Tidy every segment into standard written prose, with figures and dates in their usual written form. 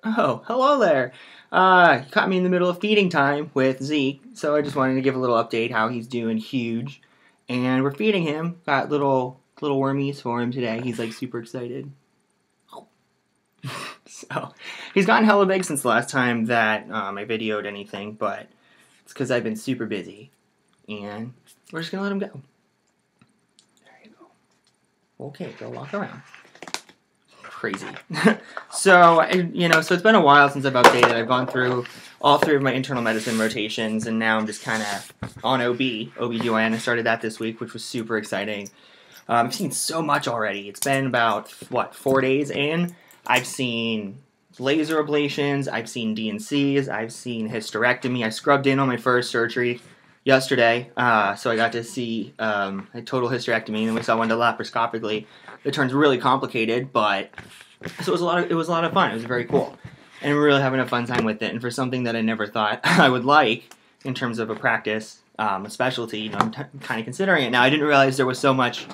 Oh, hello there. You caught me in the middle of feeding time with Zeke, so I just wanted to give a little update how he's doing huge. And we're feeding him. Got little wormies for him today. He's like super excited. So he's gotten hella big since the last time that I videoed anything, but it's because I've been super busy. And we're just gonna let him go. There you go. Okay, go walk around. Crazy. So it's been a while since I've updated. I've gone through all three of my internal medicine rotations, and now I'm just kind of on OBGYN. I started that this week, which was super exciting. I've seen so much already. It's been about, 4 days in. I've seen laser ablations, I've seen DNCs, I've seen hysterectomy. I scrubbed in on my first surgery yesterday, so I got to see a total hysterectomy, and we saw one laparoscopically. It turns really complicated, but so it was a lot of fun. It was very cool, and we're really having a fun time with it. And for something that I never thought I would like in terms of a practice, a specialty, I'm kind of considering it now. I didn't realize there was so much,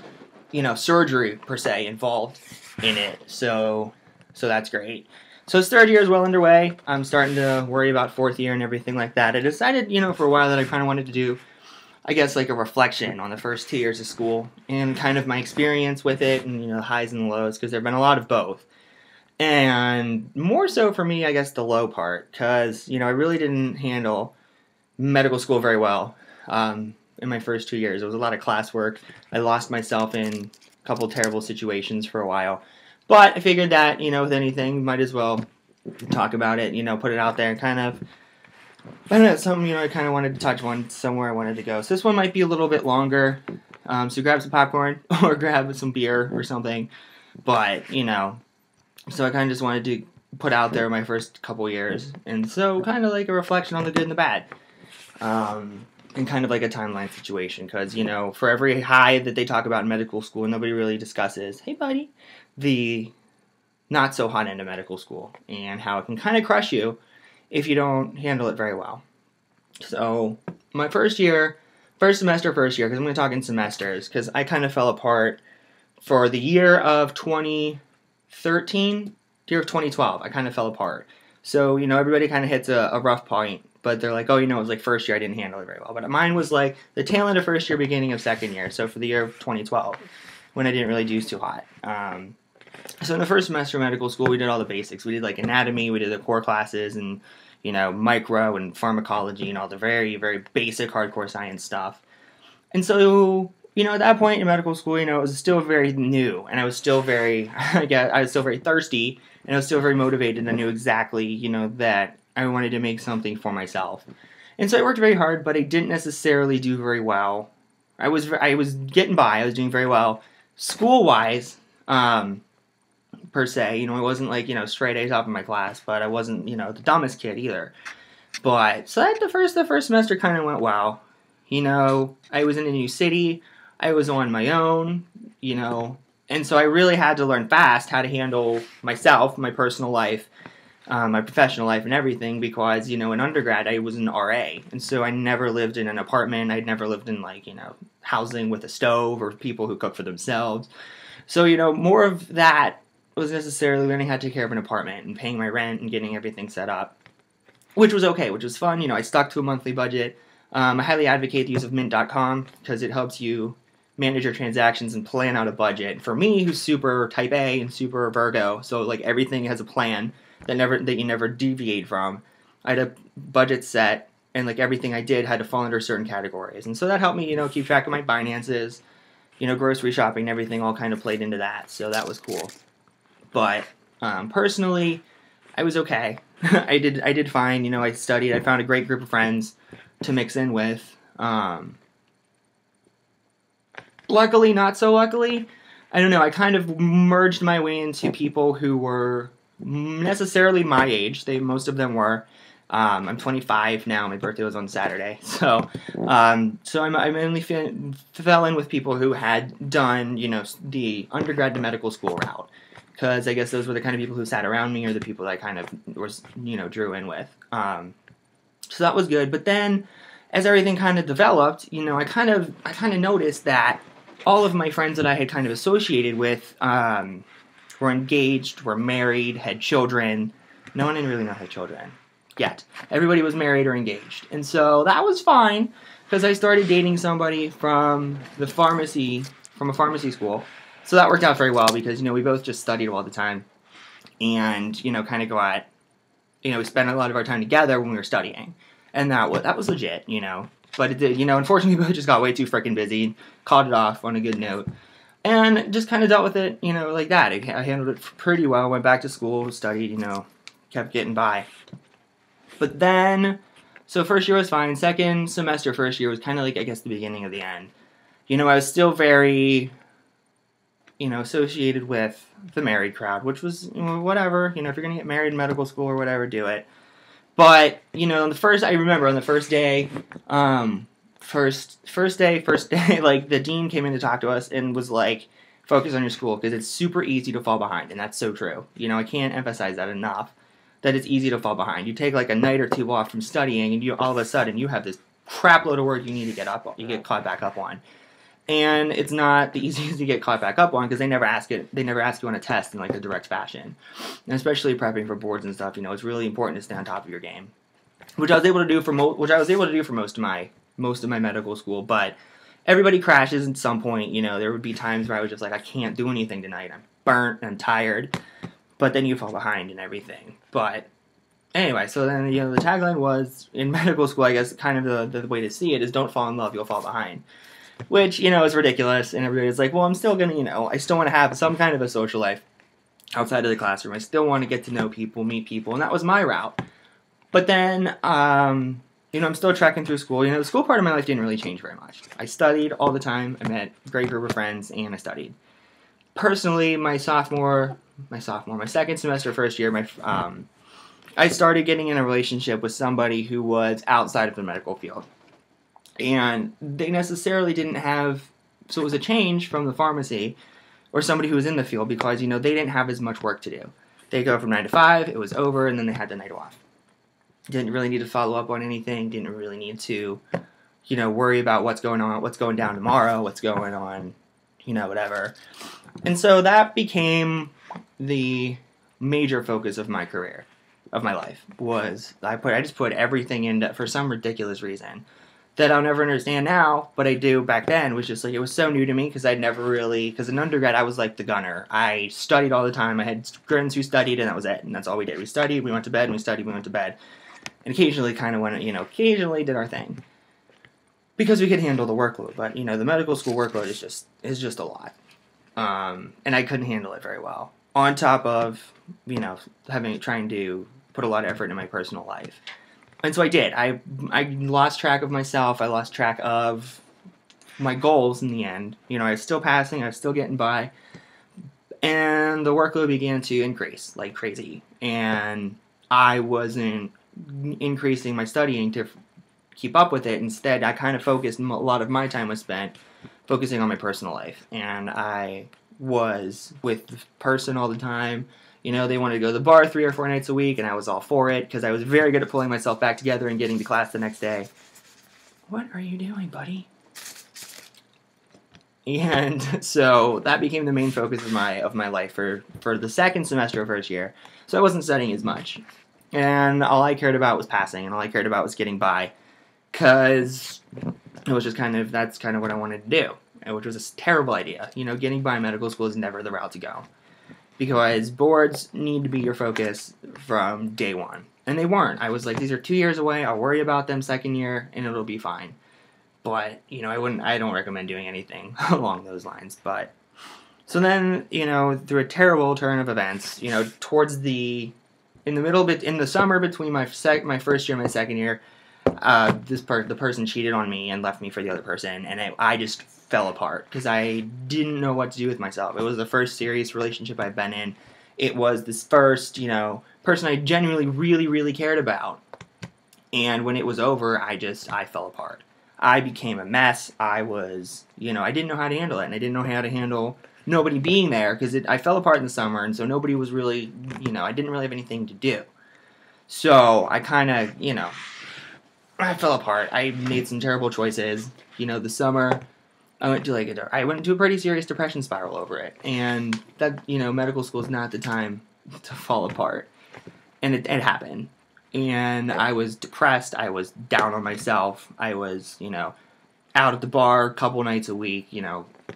surgery per se involved in it. So that's great. So his third year is well underway. I'm starting to worry about fourth year and everything like that. I decided, for a while that I kind of wanted to do, I guess, like a reflection on the first 2 years of school and kind of my experience with it and, the highs and the lows, because there have been a lot of both. And more so for me, I guess, the low part, because, I really didn't handle medical school very well in my first 2 years. It was a lot of classwork. I lost myself in a couple terrible situations for a while. But I figured that, with anything, might as well talk about it, put it out there and kind of, I don't know, something, I kind of wanted to touch on somewhere I wanted to go. So this one might be a little bit longer, so grab some popcorn or grab some beer or something. But, so I kind of just wanted to put out there my first couple years. And so kind of like a reflection on the good and the bad. And kind of like a timeline situation. Because, for every high that they talk about in medical school, nobody really discusses, hey buddy, the not so hot end of medical school. And how it can kind of crush you if you don't handle it very well. So my first semester, because I'm going to talk in semesters, because I kind of fell apart for the year of 2013, year of 2012, I kind of fell apart. So, everybody kind of hits a rough point, but they're like, oh, it was like first year I didn't handle it very well. But mine was like the tail end of first year, beginning of second year, so for the year of 2012, when I didn't really do too hot. So in the first semester of medical school, we did all the basics. We did like anatomy, we did the core classes, and micro and pharmacology and all the very, very basic hardcore science stuff. And so, at that point in medical school, it was still very new, and I was still very, I was still very thirsty, and I was still very motivated, and I knew exactly, that I wanted to make something for myself. And so I worked very hard, but I didn't necessarily do very well. I was getting by, I was doing very well school-wise, per se. It wasn't like, straight A's top of my class, but I wasn't, the dumbest kid either. But, so the first semester kind of went well. I was in a new city, I was on my own, and so I really had to learn fast how to handle myself, my personal life, my professional life and everything, because, in undergrad I was an RA, and so I never lived in an apartment, I'd never lived in, like, housing with a stove or people who cook for themselves. So, more of that was necessarily learning how to take care of an apartment and paying my rent and getting everything set up, which was okay, which was fun. I stuck to a monthly budget. I highly advocate the use of mint.com because it helps you manage your transactions and plan out a budget. For me, who's super type A and super Virgo, so like everything has a plan that you never deviate from, I had a budget set, and like everything I did had to fall under certain categories. And so that helped me, keep track of my finances, grocery shopping and everything all kind of played into that, so that was cool. But personally, I was okay. I did fine. I studied. I found a great group of friends to mix in with. Luckily, not so luckily, I don't know. I kind of merged my way into people who were necessarily my age. Most of them were. I'm 25 now. My birthday was on Saturday, so I mainly fell in with people who had done the undergrad to medical school route. Because I guess those were the kind of people who sat around me, or the people that I kind of was, drew in with. So that was good. But then, as everything kind of developed, I kind of noticed that all of my friends that I had kind of associated with were engaged, were married, had children, No one didn't really know had children yet. Everybody was married or engaged. And so that was fine because I started dating somebody from a pharmacy school. So that worked out very well because, we both just studied all the time and, kind of got, we spent a lot of our time together when we were studying. And that was legit, But it did, unfortunately, we both just got way too freaking busy and caught it off on a good note. And just kind of dealt with it, like that. I handled it pretty well. Went back to school, studied, kept getting by. But then, so first year was fine. Second semester, first year was kind of like, I guess, the beginning of the end. I was still very, associated with the married crowd, which was, whatever. If you're going to get married in medical school or whatever, do it. But, I remember on the first day, first day, like, the dean came in to talk to us and was like, focus on your school, because it's super easy to fall behind, and that's so true. I can't emphasize that enough, that it's easy to fall behind. You take, like, a night or two off from studying, and all of a sudden, you have this crap load of work you need to get caught back up on. And it's not the easiest to get caught back up on, because they never ask you on a test in, like, a direct fashion. And especially prepping for boards and stuff, it's really important to stay on top of your game. Which I was able to do for most of my medical school, but everybody crashes at some point. There would be times where I was just like, I can't do anything tonight. I'm burnt, I'm tired. But then you fall behind and everything. But anyway, so then, the tagline was, in medical school, I guess, kind of the way to see it is, don't fall in love, you'll fall behind. Which, is ridiculous, and everybody's like, well, I'm still gonna, I still want to have some kind of a social life outside of the classroom. I still want to get to know people, meet people, and that was my route. But then, I'm still trekking through school. The school part of my life didn't really change very much. I studied all the time, I met a great group of friends, and I studied. Personally, my second semester, first year, I started getting in a relationship with somebody who was outside of the medical field. And they necessarily didn't have, so it was a change from the pharmacy or somebody who was in the field because, they didn't have as much work to do. They go from 9 to 5, it was over, and then they had the night off. Didn't really need to follow up on anything, didn't really need to, worry about what's going on, what's going down tomorrow, what's going on, whatever. And so that became the major focus of my career, of my life, was I just put everything into, for some ridiculous reason, that I'll never understand now, but I do back then, was just like, it was so new to me, because because in undergrad, I was like the gunner. I studied all the time. I had friends who studied, and that was it, and that's all we did. We studied, we went to bed, and we studied, we went to bed, and occasionally kind of went, occasionally did our thing, because we could handle the workload, but, the medical school workload is just a lot, and I couldn't handle it very well, on top of, trying to put a lot of effort into my personal life. And so I did. I lost track of myself. I lost track of my goals in the end. I was still passing. I was still getting by. And the workload began to increase like crazy. And I wasn't increasing my studying to keep up with it. Instead, I kind of focused, a lot of my time was spent focusing on my personal life. And I was with the person all the time. They wanted to go to the bar 3 or 4 nights a week, and I was all for it, because I was very good at pulling myself back together and getting to class the next day. What are you doing, buddy? And so that became the main focus of my life for the second semester of first year. So I wasn't studying as much. And all I cared about was passing, and all I cared about was getting by, because it was just that's kind of what I wanted to do, which was a terrible idea. Getting by in medical school is never the route to go. Because boards need to be your focus from day one. And they weren't. I was like, these are 2 years away, I'll worry about them second year, and it'll be fine. But, I don't recommend doing anything along those lines. But, so then, through a terrible turn of events, towards in the summer between my first year and my second year, the person cheated on me and left me for the other person, and I just fell apart because I didn't know what to do with myself. It was the first serious relationship I've been in. It was this first, person I genuinely really, really cared about. And when it was over, I fell apart. I became a mess. I was, I didn't know how to handle it, and I didn't know how to handle nobody being there, because I fell apart in the summer, and so nobody was really, I didn't really have anything to do. So I kind of, I fell apart. I made some terrible choices. The summer, I went into a pretty serious depression spiral over it, and that, medical school is not the time to fall apart. And it happened. And I was depressed. I was down on myself. I was, out at the bar a couple nights a week.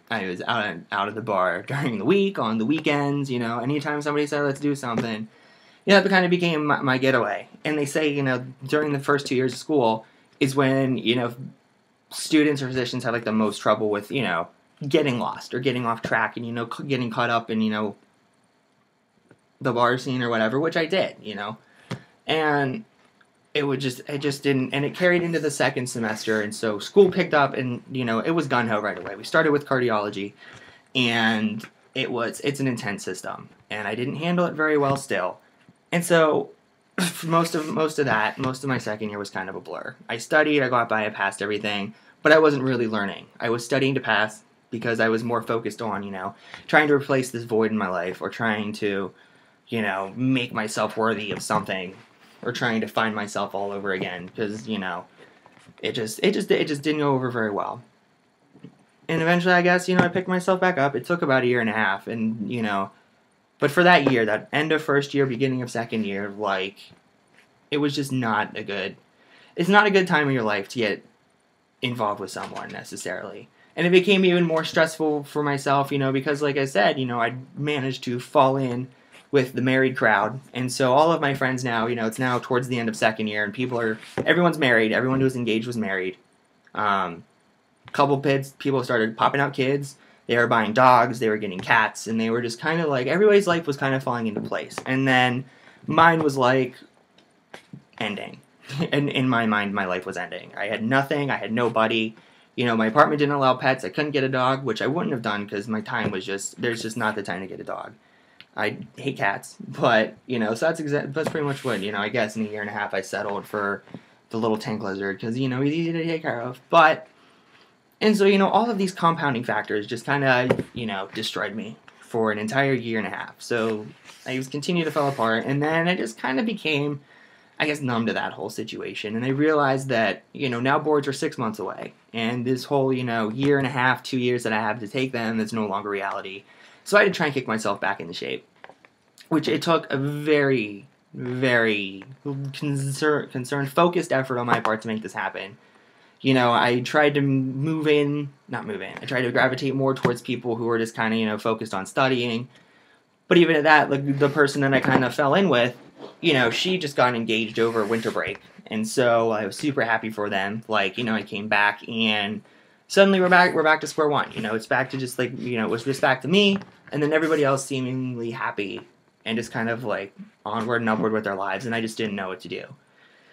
I was out at the bar during the week, on the weekends. Anytime somebody said, let's do something, that kind of became my getaway. And they say, during the first 2 years of school is when, students or physicians have, like, the most trouble with, getting lost or getting off track and, getting caught up in, the bar scene or whatever, which I did, and it just didn't, and it carried into the second semester, and so school picked up, and, it was gun-ho right away. We started with cardiology, and it's an intense system, and I didn't handle it very well still, and so most of my second year was kind of a blur. I studied, I got by, I passed everything, but I wasn't really learning. I was studying to pass because I was more focused on, trying to replace this void in my life, or trying to, make myself worthy of something, or trying to find myself all over again, because, it just didn't go over very well. And eventually, I guess, I picked myself back up. It took about a year and a half, and, but for that year, that end of first year, beginning of second year, like, it was just it's not a good time in your life to get involved with someone, necessarily. And it became even more stressful for myself, because, like I said, I managed to fall in with the married crowd. And so all of my friends now, it's now towards the end of second year, and everyone's married. Everyone who was engaged was married. People started popping out kids. They were buying dogs. They were getting cats. And they were just kind of like, everybody's life was kind of falling into place. And then mine was like ending. And in my mind, my life was ending. I had nothing. I had nobody. My apartment didn't allow pets. I couldn't get a dog, which I wouldn't have done because my time was there's just not the time to get a dog. I hate cats, but, so that's pretty much what, I guess in a year and a half I settled for the little tank lizard because, he's easy to take care of. And so, all of these compounding factors just kind of, destroyed me for an entire year and a half. So I just continued to fall apart, and then I just kind of became, I guess, numb to that whole situation. And I realized that, now boards are 6 months away, and this whole, year and a half, 2 years that I have to take them is no longer reality. So I had to try and kick myself back into shape, which it took a very, very concerned, focused effort on my part to make this happen. I tried to I tried to gravitate more towards people who were just kind of, focused on studying. But even at that, like, the person that I kind of fell in with, she just got engaged over winter break. And so I was super happy for them. Like, I came back and suddenly we're back to square one. It's back to just like, it was just back to me, and then everybody else seemingly happy and just kind of like onward and upward with their lives, and I just didn't know what to do.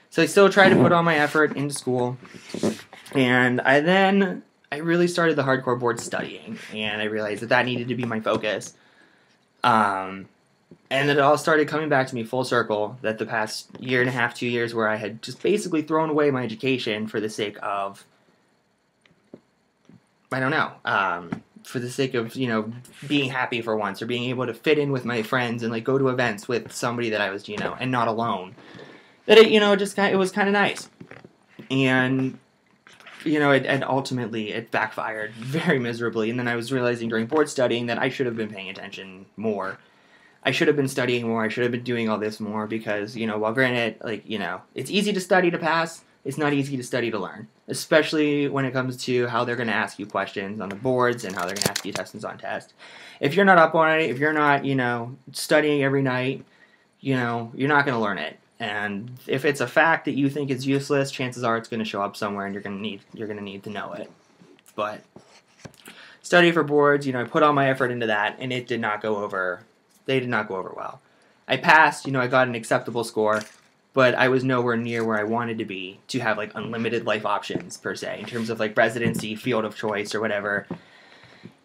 So I still tried to put all my effort into school, and I really started the hardcore board studying, and I realized that needed to be my focus. And then it all started coming back to me full circle, that the past year and a half, 2 years, where I had just basically thrown away my education for the sake of, for the sake of, being happy for once, or being able to fit in with my friends and, like, go to events with somebody that I was, and not alone. That it was kind of nice. And, and ultimately it backfired very miserably. And then I was realizing during board studying that I should have been paying attention more. I should have been studying more. I should have been doing all this more because, while granted, like, it's easy to study to pass, it's not easy to study to learn, especially when it comes to how they're going to ask you questions on the boards and how they're going to ask you questions on tests. If you're not up on it, if you're not, studying every night, you're not going to learn it. And if it's a fact that you think is useless, chances are it's going to show up somewhere, and you're going to need to know it. But study for boards, I put all my effort into that, and it did not go over. They did not go over well. I passed, I got an acceptable score, but I was nowhere near where I wanted to be to have, like, unlimited life options, per se, in terms of, like, residency, field of choice, or whatever.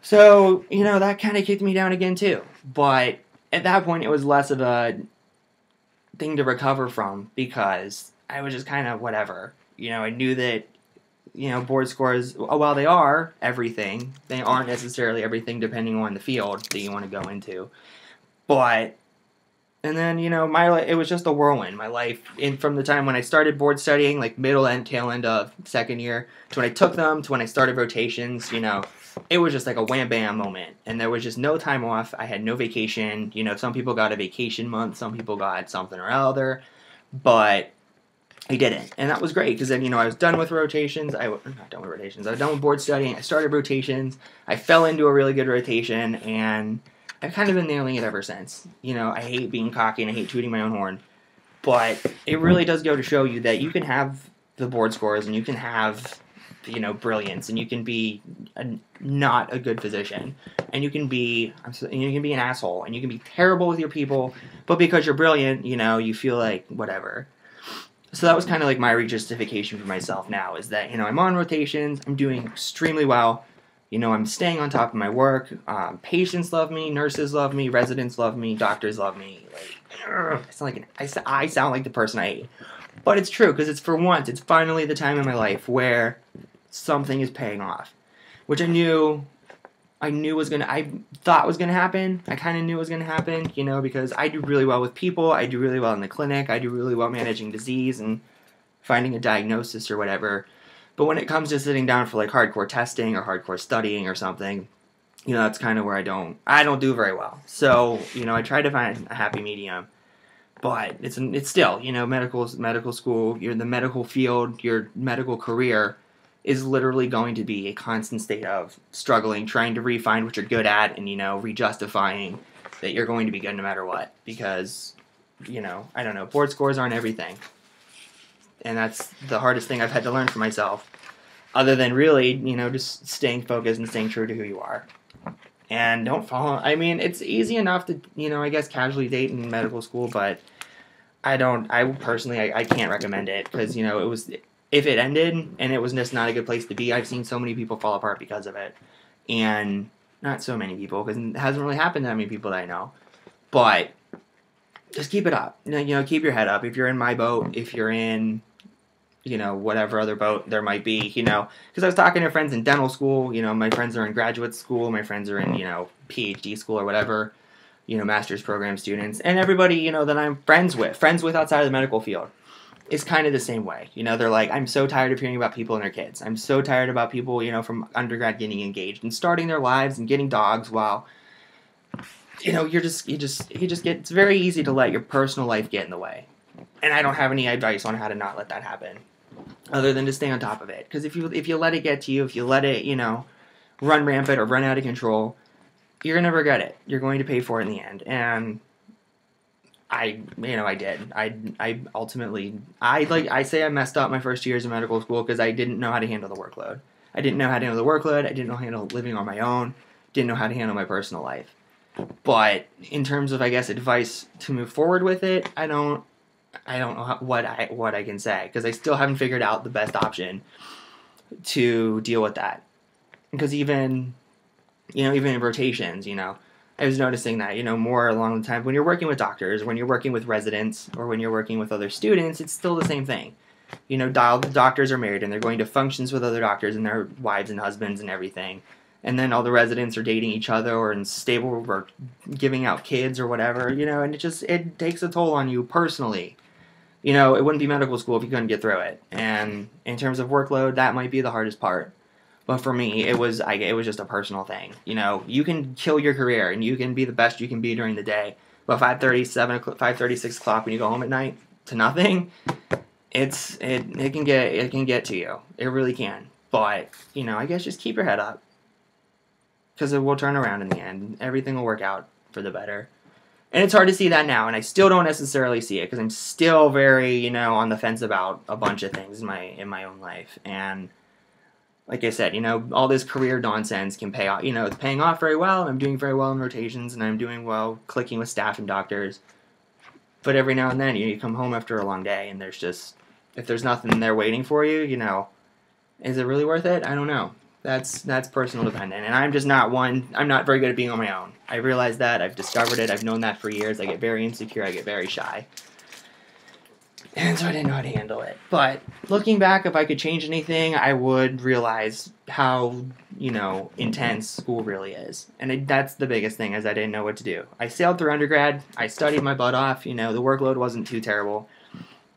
So, that kind of kicked me down again, too. But at that point, it was less of a thing to recover from, because I was just kind of whatever. I knew that, board scores, while they are everything, they aren't necessarily everything depending on the field that you want to go into. But, and then, it was just a whirlwind. My life, from the time when I started board studying, like, tail end of second year, to when I took them, to when I started rotations, it was just like a wham bam moment, and there was just no time off. I had no vacation. You know, some people got a vacation month, some people got something or other, but I didn't, and that was great because then, you know, I was done with rotations. Not done with rotations. I was done with board studying. I started rotations. I fell into a really good rotation, and I've kind of been nailing it ever since. You know, I hate being cocky and I hate tooting my own horn, but it really does go to show you that you can have the board scores and you can have, you know, brilliance, and you can be not a good physician, and you can be an asshole, and you can be terrible with your people, but because you're brilliant, you know, you feel like whatever. So that was kind of like my justification for myself now, is that, you know, I'm on rotations, I'm doing extremely well, you know, I'm staying on top of my work, patients love me, nurses love me, residents love me, doctors love me, like, I sound like the person I hate. But it's true, because it's for once, it's finally the time in my life where something is paying off, which I thought was gonna happen. I kind of knew it was gonna happen, you know, because I do really well with people. I do really well in the clinic. I do really well managing disease and finding a diagnosis or whatever. But when it comes to sitting down for like hardcore testing or hardcore studying or something, you know, that's kind of where I don't do very well. So, you know, I try to find a happy medium. But it's still, you know, medical school, you're in the medical field, your medical career is literally going to be a constant state of struggling, trying to refine what you're good at, and, you know, re-justifying that you're going to be good no matter what. Because, you know, I don't know, board scores aren't everything. And that's the hardest thing I've had to learn for myself. Other than really, you know, just staying focused and staying true to who you are. And don't follow, I mean, it's easy enough to, you know, I guess casually date in medical school, but I personally, I can't recommend it, because, you know, if it ended and it was just not a good place to be, I've seen so many people fall apart because of it. And not so many people, because it hasn't really happened to that many people that I know. But just keep it up. You know, keep your head up. If you're in my boat, if you're in, you know, whatever other boat there might be, you know, because I was talking to friends in dental school, you know, my friends are in graduate school, my friends are in, you know, PhD school or whatever, you know, master's program students, and everybody, you know, that I'm friends with outside of the medical field is kind of the same way. You know, they're like, I'm so tired of hearing about people and their kids. I'm so tired about people, you know, from undergrad getting engaged and starting their lives and getting dogs while, you know, you just get, it's very easy to let your personal life get in the way. And I don't have any advice on how to not let that happen, other than to stay on top of it. Because if you let it get to you, if you let it, you know, run rampant or run out of control, you're going to regret it. You're going to pay for it in the end. And I did. I ultimately, I say I messed up my first 2 years of medical school because I didn't know how to handle the workload. I didn't know how to handle the workload. I didn't know how to handle living on my own. Didn't know how to handle my personal life. But in terms of, I guess, advice to move forward with it, I don't know what I can say, because I still haven't figured out the best option to deal with that. Because even in rotations, you know, I was noticing that, you know, more along the time when you're working with doctors, when you're working with residents, or when you're working with other students, it's still the same thing. You know, the doctors are married and they're going to functions with other doctors and their wives and husbands and everything. And then all the residents are dating each other or in stable or giving out kids or whatever, you know, and it takes a toll on you personally. You know, it wouldn't be medical school if you couldn't get through it. And in terms of workload, that might be the hardest part. But for me, it was just a personal thing. You know, you can kill your career and you can be the best you can be during the day. But 5:30, 6 o'clock when you go home at night to nothing, it can get to you. It really can. But, you know, I guess just keep your head up, because it will turn around in the end. Everything will work out for the better. And it's hard to see that now, and I still don't necessarily see it, because I'm still very, you know, on the fence about a bunch of things in my own life. And like I said, you know, all this career nonsense can pay off. You know, it's paying off very well, and I'm doing very well in rotations, and I'm doing well clicking with staff and doctors. But every now and then, you come home after a long day, and if there's nothing there waiting for you, you know, is it really worth it? I don't know. That's personal dependent, and I'm not very good at being on my own. I realize that. I've discovered it. I've known that for years. I get very insecure. I get very shy. And so I didn't know how to handle it. But looking back, if I could change anything, I would realize how, you know, intense school really is. And that's the biggest thing, is I didn't know what to do. I sailed through undergrad. I studied my butt off. You know, the workload wasn't too terrible.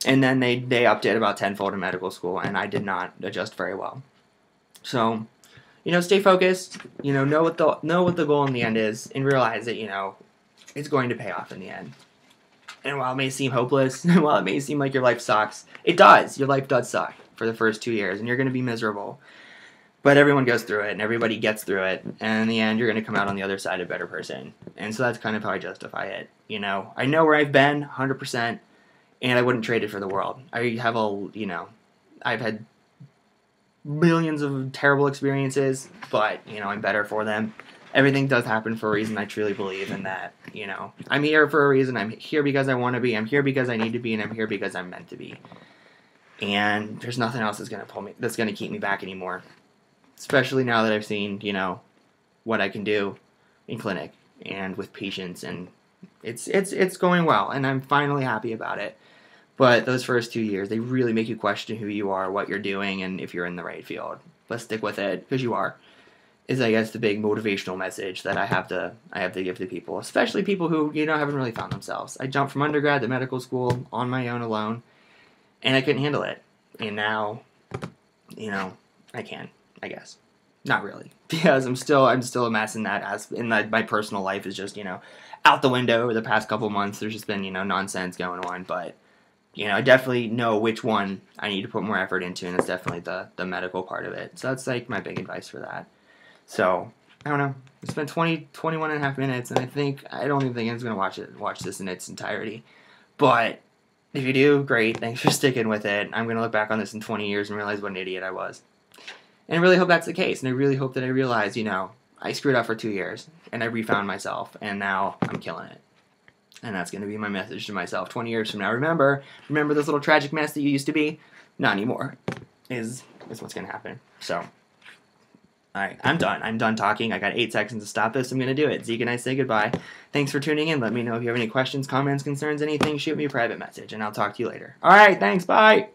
And then they upped it about tenfold in medical school, and I did not adjust very well. So, stay focused. Know what the goal in the end is, and realize that it's going to pay off in the end. And while it may seem hopeless, and while it may seem like your life sucks, it does. Your life does suck for the first 2 years, and you're going to be miserable. But everyone goes through it, and everybody gets through it, and in the end, you're going to come out on the other side a better person. And so that's kind of how I justify it. I know where I've been, 100%, and I wouldn't trade it for the world. I've had millions of terrible experiences, but, I'm better for them. Everything does happen for a reason. I truly believe in that. I'm here for a reason. I'm here because I want to be. I'm here because I need to be, and I'm here because I'm meant to be. And there's nothing else that's going to keep me back anymore. Especially now that I've seen, what I can do in clinic and with patients, and it's going well, and I'm finally happy about it. But those first 2 years, they really make you question who you are, what you're doing, and if you're in the right field. But stick with it, because you are. Is, I guess, the big motivational message that I have to give to people, especially people who haven't really found themselves. I jumped from undergrad to medical school on my own alone, and I couldn't handle it. And now, I can. I guess. Not really. Because I'm still a mess in that, as in my personal life is just, out the window over the past couple months. There's just been, nonsense going on, but, I definitely know which one I need to put more effort into, and it's definitely the medical part of it. So that's, like, my big advice for that. So, I don't know. It's been 21 and a half minutes, and I don't even think anyone's going to watch this in its entirety. But, if you do, great. Thanks for sticking with it. I'm going to look back on this in 20 years and realize what an idiot I was. And I really hope that's the case, and I really hope that I realize, I screwed up for 2 years, and I refound myself, and now I'm killing it. And that's going to be my message to myself 20 years from now. Remember this little tragic mess that you used to be? Not anymore, is what's going to happen. So, alright, I'm done. I'm done talking. I got 8 seconds to stop this. I'm going to do it. Zeke and I say goodbye. Thanks for tuning in. Let me know if you have any questions, comments, concerns, anything. Shoot me a private message, and I'll talk to you later. Alright, thanks. Bye.